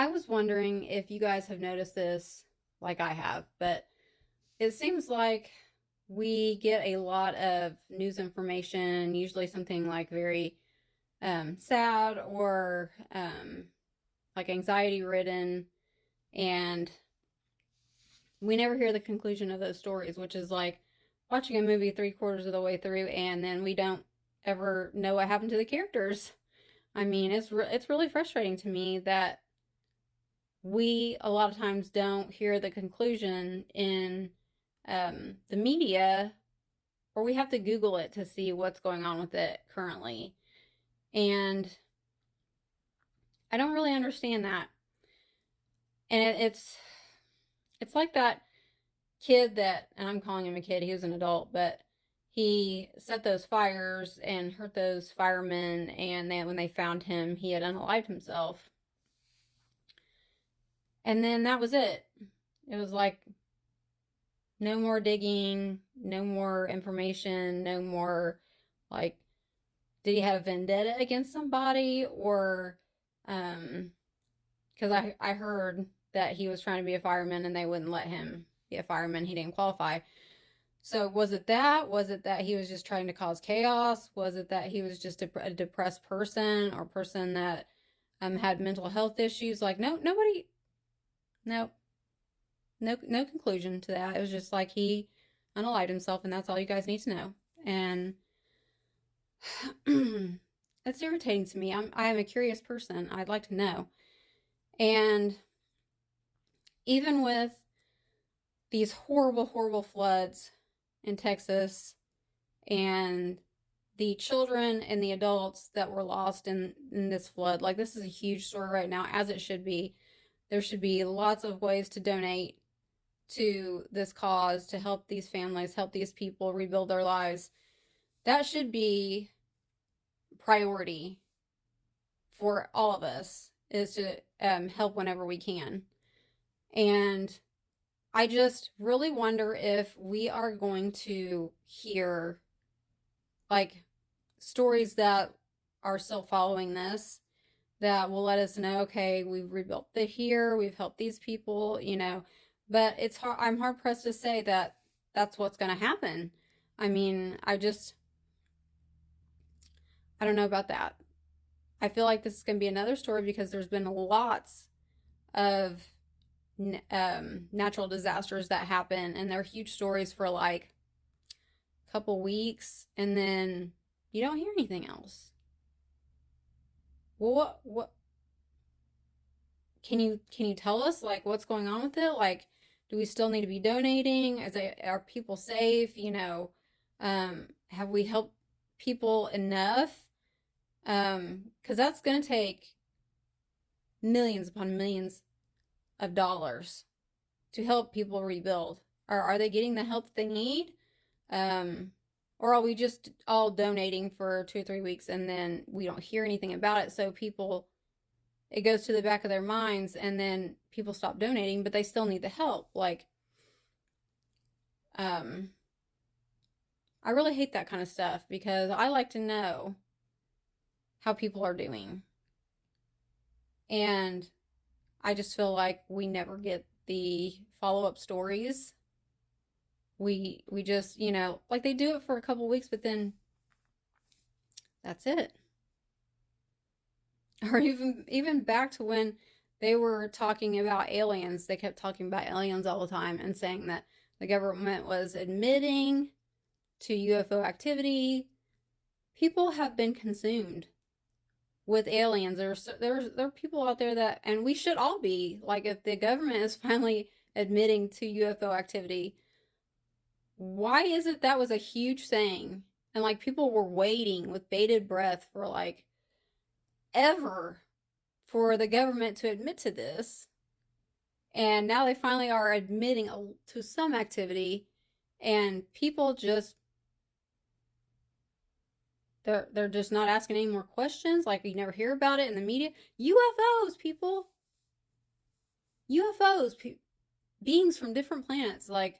I was wondering if you guys have noticed this like I have, but it seems like we get a lot of news information, usually something like very sad or like anxiety ridden, and we never hear the conclusion of those stories, which is like watching a movie three-quarters of the way through and then we don't ever know what happened to the characters. I mean, it's really frustrating to me that we a lot of times don't hear the conclusion in the media, or we have to Google it to see what's going on with it currently. And I don't really understand that. And it's like that kid that, and I'm calling him a kid, he was an adult, but he set those fires and hurt those firemen, and then when they found him, he had unalived himself. And then that was it. It was like no more digging, no more information, no more like did he have a vendetta against somebody, or because I heard that he was trying to be a fireman and they wouldn't let him be a fireman. He didn't qualify. So was it that? Was it that he was just trying to cause chaos? Was it that he was just a depressed person or person that had mental health issues? Like nobody, no, no conclusion to that. It was just like he unalived himself, and that's all you guys need to know. And it's irritating to me. I am a curious person. I'd like to know. And even with these horrible, horrible floods in Texas and the children and the adults that were lost in this flood, like this is a huge story right now, as it should be. There should be lots of ways to donate to this cause, to help these families, help these people rebuild their lives. That should be priority for all of us, is to help whenever we can. And I just really wonder if we are going to hear like stories that are still following this, that will let us know, okay, we've rebuilt the here, we've helped these people, but it's hard. I'm hard pressed to say that that's what's going to happen. I mean, I don't know about that. I feel like this is going to be another story because there's been lots of natural disasters that happen, and they're huge stories for like a couple weeks, and then you don't hear anything else. Well, what can you tell us like what's going on with it? Like, do we still need to be donating? Are people safe? Have we helped people enough? Because that's going to take millions upon millions of dollars to help people rebuild. Are they getting the help that they need? Or are we just all donating for 2 or 3 weeks and then we don't hear anything about it? So it goes to the back of their minds, and then people stop donating, but they still need the help. Like, I really hate that kind of stuff because I like to know how people are doing. And I just feel like we never get the follow-up stories. We just, like they do it for a couple weeks, but then that's it. Or even back to when they were talking about aliens. They kept talking about aliens all the time and saying that the government was admitting to UFO activity. People have been consumed with aliens. There are people out there that, and we should all be, like, if the government is finally admitting to UFO activity, why is it that was a huge thing? And like people were waiting with bated breath for like ever for the government to admit to this. And now they finally are admitting to some activity, and people just they're just not asking any more questions. Like you never hear about it in the media. UFOs, people. UFOs, beings from different planets. Like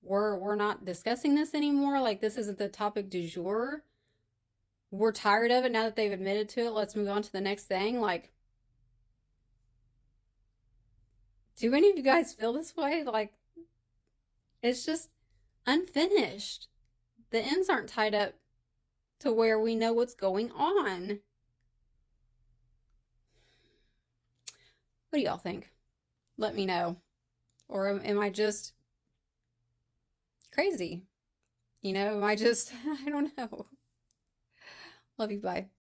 we're not discussing this anymore. Like this isn't the topic du jour. We're tired of it now that they've admitted to it. Let's move on to the next thing. Like Do any of you guys feel this way? Like, it's just unfinished. The ends aren't tied up to where we know what's going on. What do y'all think? Let me know. Or am I just crazy? You know, am I just, I don't know. Love you, bye.